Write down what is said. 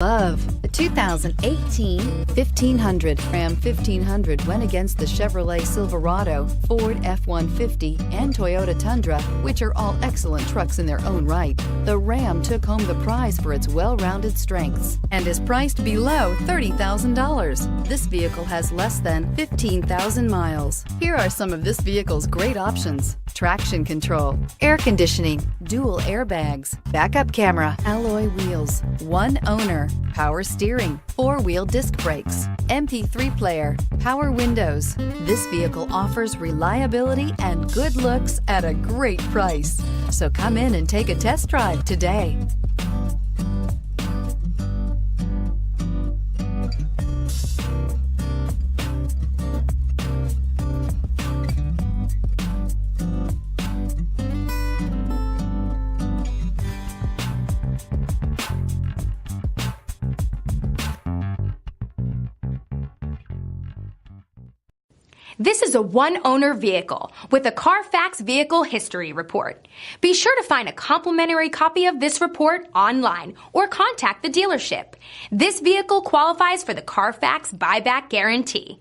Love. The 2018 1500. Ram 1500 went against the Chevrolet Silverado, Ford F-150, and Toyota Tundra, which are all excellent trucks in their own right. The Ram took home the prize for its well-rounded strengths and is priced below $30,000. This vehicle has less than 15,000 miles. Here are some of this vehicle's great options: traction control, air conditioning, dual airbags, backup camera, alloy wheels, one owner, power steering, four-wheel disc brakes, MP3 player, power windows. This vehicle offers reliability and good looks at a great price. So come in and take a test drive today. This is a one-owner vehicle with a CARFAX Vehicle History Report. Be sure to find a complimentary copy of this report online or contact the dealership. This vehicle qualifies for the CARFAX Buyback Guarantee.